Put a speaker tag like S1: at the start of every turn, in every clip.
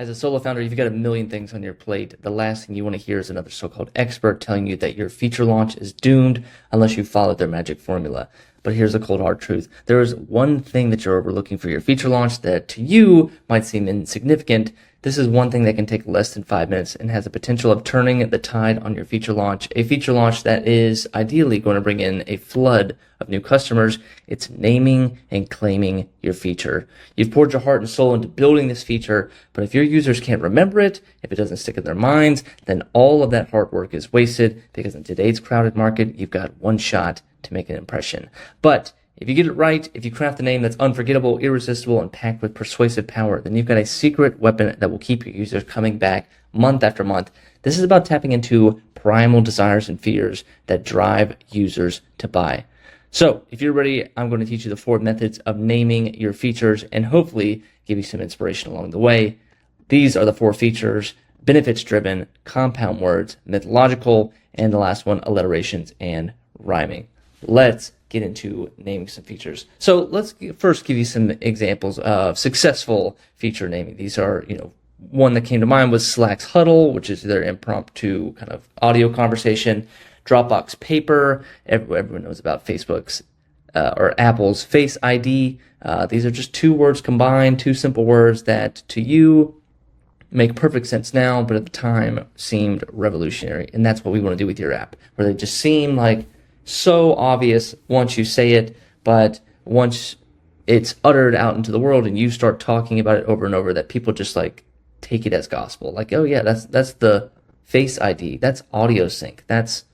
S1: As a solo founder, you've got a million things on your plate. The last thing you want to hear is another so-called expert telling you that your feature launch is doomed unless you follow their magic formula. But here's the cold hard truth. There is one thing that you're overlooking for your feature launch that to you might seem insignificant. This is one thing that can take less than 5 minutes and has the potential of turning the tide on your feature launch. A feature launch that is ideally going to bring in a flood of new customers. It's naming and claiming your feature. You've poured your heart and soul into building this feature, but if your users can't remember it, if it doesn't stick in their minds, then all of that hard work is wasted, because in today's crowded market, you've got one shot to make an impression. But if you get it right, if you craft a name that's unforgettable, irresistible, and packed with persuasive power, then you've got a secret weapon that will keep your users coming back month after month. This is about tapping into primal desires and fears that drive users to buy. So if you're ready, I'm going to teach you the 4 methods of naming your features and hopefully give you some inspiration along the way. These are the 4 features: benefits-driven, compound words, mythological, and the last one, alliterations and rhyming. Let's get into naming some features. So let's first give you some examples of successful feature naming. These are, one that came to mind was Slack's Huddle, which is their impromptu kind of audio conversation. Dropbox Paper, everyone knows about Facebook's or Apple's Face ID. These are just 2 words combined, 2 simple words that to you make perfect sense now, but at the time seemed revolutionary. And that's what we want to do with your app, where they just seem like so obvious once you say it, but once it's uttered out into the world and you start talking about it over and over, that people just like take it as gospel. Like, oh yeah, that's the Face ID, that's audio sync, that's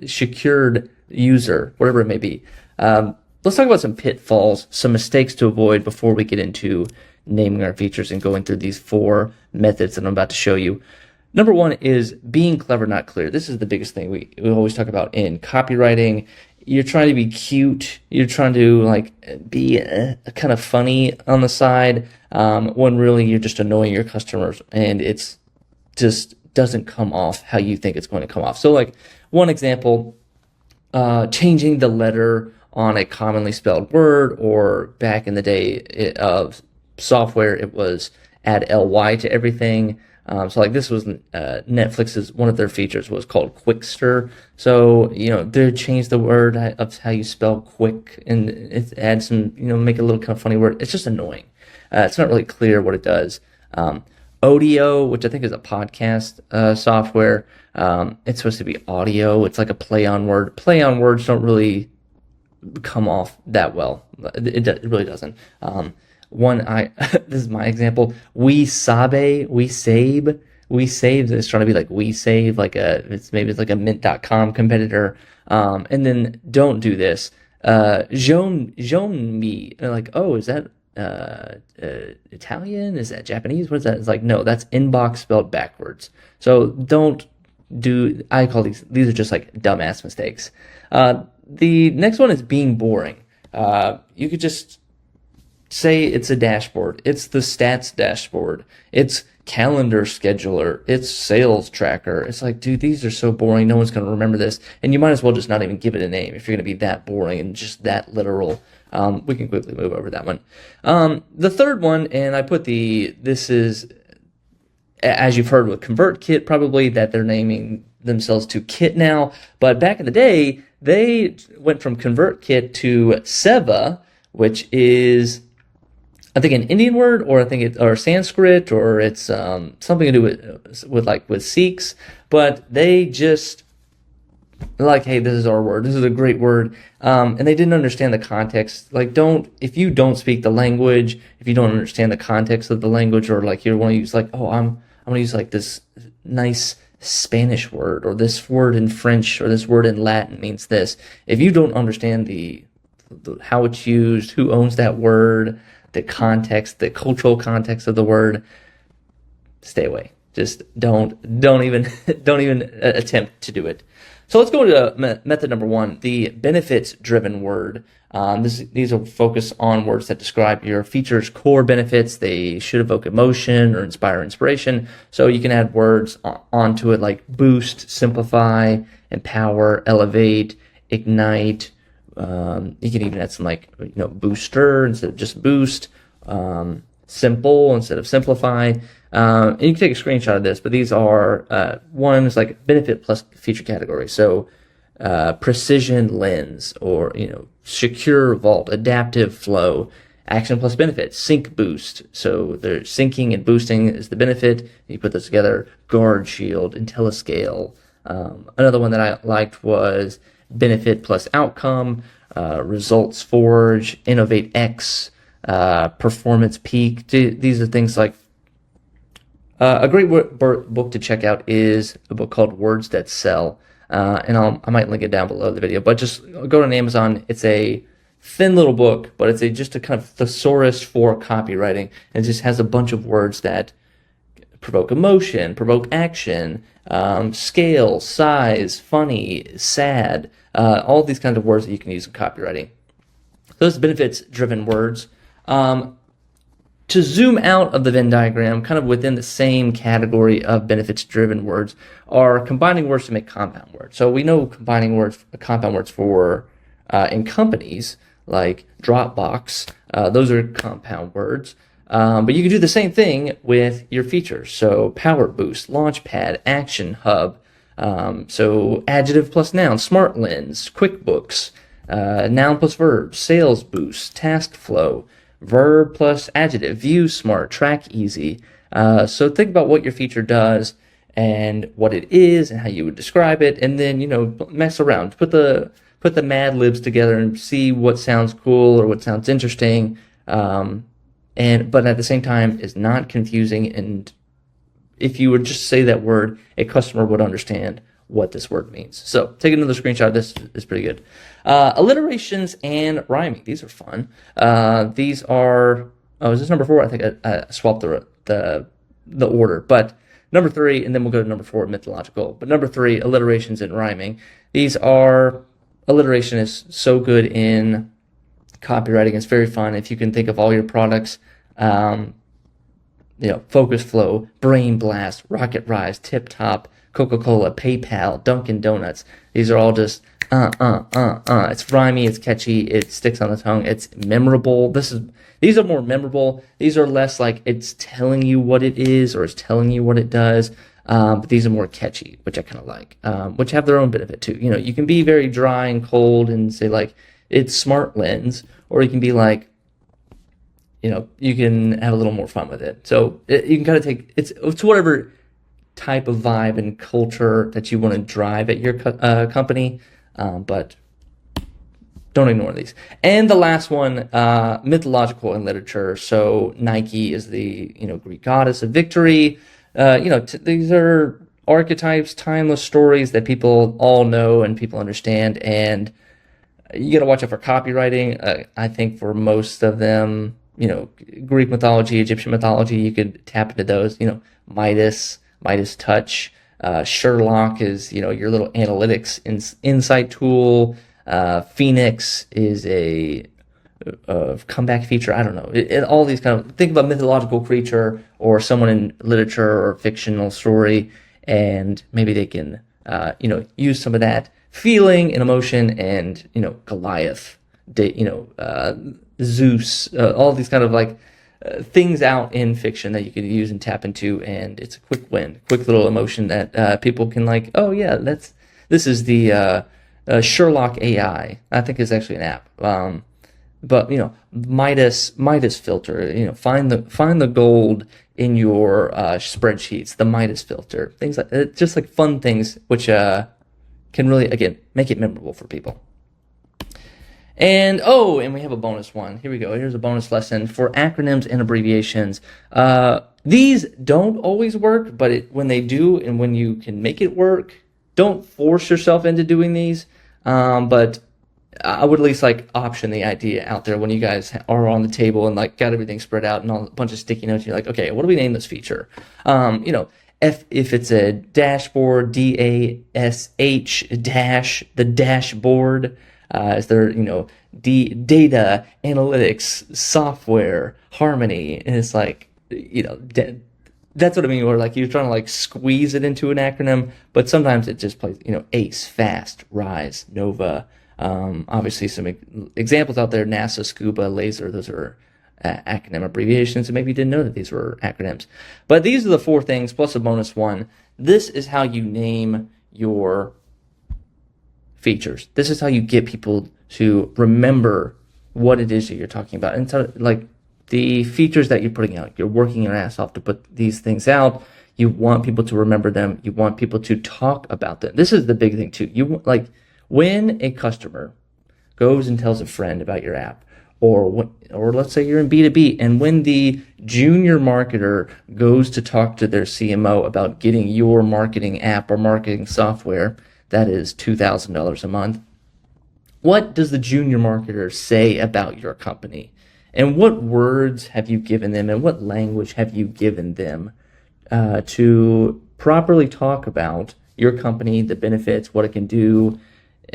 S1: secured user, whatever it may be. Let's talk about some pitfalls, some mistakes to avoid before we get into naming our features and going through these 4 methods that I'm about to show you. Number 1 is being clever, not clear. This is the biggest thing we always talk about in copywriting. You're trying to be cute. You're trying to be kind of funny on the side, when really you're just annoying your customers, and it's just doesn't come off how you think it's going to come off. So one example, changing the letter on a commonly spelled word, or back in the day of software, it was add ly to everything. So this was Netflix's, one of their features was called Quickster. So, they changed the word of how you spell quick and it adds some, make a little kind of funny word. It's just annoying. It's not really clear what it does. Odeo, which I think is a podcast software. It's supposed to be audio. It's like a play on word. Play on words don't really come off that well. It really doesn't. This is my example. We save is trying to be like we save, it's like a mint.com competitor. And then don't do this. Jean-mi, oh, is that Italian? Is that Japanese? What is that? It's like, no, that's inbox spelled backwards. So don't do, I call these are just like dumbass mistakes. The next one is being boring. You could just say it's a dashboard. It's the stats dashboard. It's calendar scheduler. It's sales tracker. It's like, dude, these are so boring. No one's going to remember this. And you might as well just not even give it a name if you're going to be that boring and just that literal. We can quickly move over that one. The third one, and I put this is, as you've heard with ConvertKit, probably that they're naming themselves to Kit now. But back in the day, they went from ConvertKit to Seva, which is, I think, an Indian word, or I think or Sanskrit, or it's something to do with Sikhs. But they just hey, this is our word. This is a great word. And they didn't understand the context. If you don't speak the language, if you don't understand the context of the language, or you want to use I'm going to use this nice Spanish word, or this word in French, or this word in Latin means this. If you don't understand the how it's used, who owns that word, the context, the cultural context of the word, stay away. Just don't even attempt to do it. So let's go to method number 1, the benefits-driven word. These will focus on words that describe your feature's core benefits. They should evoke emotion or inspire inspiration. So you can add words onto it like boost, simplify, empower, elevate, ignite. You can even add some booster instead of just boost. simple instead of simplify. And you can take a screenshot of this, but these are one is like benefit plus feature category. So precision lens, or secure vault, adaptive flow, action plus benefit, sync boost. So there's syncing and boosting is the benefit. You put those together. Guard shield, IntelliScale. Another one that I liked was benefit plus outcome, results forge, innovate X, performance peak. These are things like a great book to check out is a book called Words That Sell. And I might link it down below the video, but just go to Amazon. It's a thin little book, but it's just a kind of thesaurus for copywriting. And it just has a bunch of words that provoke emotion, provoke action, scale, size, funny, sad, all these kinds of words that you can use in copywriting. Those benefits-driven words. To zoom out of the Venn diagram, kind of within the same category of benefits-driven words, are combining words to make compound words. So we know combining compound words for in companies like Dropbox. Those are compound words. But you can do the same thing with your features. So Power Boost, Launchpad, Action Hub. So adjective plus noun, Smart Lens, QuickBooks, noun plus verb, Sales Boost, Task Flow, verb plus adjective, View Smart, Track Easy. So think about what your feature does and what it is and how you would describe it, and then mess around, put the Mad Libs together and see what sounds cool or what sounds interesting. But at the same time is not confusing, and if you would just say that word, a customer would understand what this word means. So take another screenshot. This is pretty good. Alliterations and rhyming. These are fun. These are, is this number 4? I think I swapped the order, but number 3, and then we'll go to number 4, mythological. But number 3, alliterations and rhyming. Alliteration is so good in copywriting. It's very fun. If you can think of all your products, Focus Flow, Brain Blast, Rocket Rise, Tip Top, Coca-Cola, PayPal, Dunkin' Donuts. These are all just It's rhymey, it's catchy, it sticks on the tongue, it's memorable. These are more memorable. These are less like it's telling you what it is or it's telling you what it does. But these are more catchy, which I kind of like, which have their own benefit too. You can be very dry and cold and say like it's Smart Lens, or you can be like, you can have a little more fun with it. So you can kind of take it's whatever type of vibe and culture that you want to drive at your company, but don't ignore these. And the last one, mythological in literature. So Nike is the Greek goddess of victory. These are archetypes, timeless stories that people all know and people understand, and you got to watch out for copywriting. I think for most of them, Greek mythology, Egyptian mythology, you could tap into those. Midas Touch, Sherlock is your little analytics insight tool. Phoenix is a comeback feature. I don't know. All these kind of, think about mythological creature or someone in literature or fictional story, and maybe they can use some of that feeling and emotion, and Goliath, Zeus, all these kind of like things out in fiction that you could use and tap into, and it's a quick win, quick little emotion that people can like, oh yeah, this is the Sherlock AI. I think it's actually an app. But Midas filter, find the gold in your spreadsheets, the Midas filter, things like just like fun things which can really, again, make it memorable for people. And we have a bonus one. Here we go. Here's a bonus lesson for acronyms and abbreviations. These don't always work, but when they do, and when you can make it work, don't force yourself into doing these. But I would at least like option the idea out there when you guys are on the table and like got everything spread out and a bunch of sticky notes. You're like, okay, what do we name this feature? If it's a dashboard, DASH dash, the dashboard. Is there, data, analytics, software, harmony, and it's like, that's what I mean. Where like you're trying to like squeeze it into an acronym, but sometimes it just plays, ACE, FAST, RISE, NOVA. Obviously some examples out there: NASA, SCUBA, LASER. Those are acronym abbreviations, and maybe you didn't know that these were acronyms. But these are the 4 things plus a bonus one. This is how you name your features. This is how you get people to remember what it is that you're talking about. And so, like, the features that you're putting out, you're working your ass off to put these things out. You want people to remember them. You want people to talk about them. This is the big thing too. You like when a customer goes and tells a friend about your app, or let's say you're in B2B, and when the junior marketer goes to talk to their CMO about getting your marketing app or marketing software, that is $2,000 a month. What does the junior marketer say about your company? And what words have you given them, and what language have you given them to properly talk about your company, the benefits, what it can do?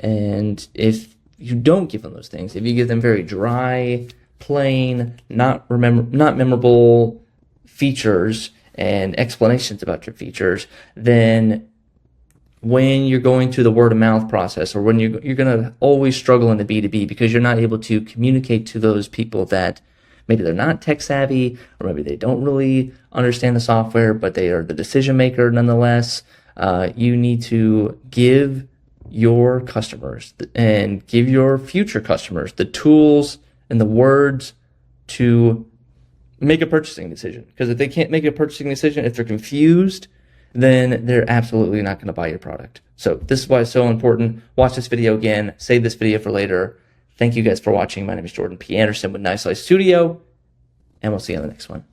S1: And if you don't give them those things, if you give them very dry, plain, not memorable features and explanations about your features, then when you're going through the word of mouth process, or when you're going to always struggle in the B2B because you're not able to communicate to those people that maybe they're not tech savvy, or maybe they don't really understand the software, but they are the decision maker nonetheless. You need to give your customers and give your future customers the tools and the words to make a purchasing decision. Because if they can't make a purchasing decision, if they're confused, then they're absolutely not going to buy your product. So this is why it's so important. Watch this video again. Save this video for later. Thank you guys for watching. My name is Jordan P. Anderson with Nicely Studio, and we'll see you on the next one.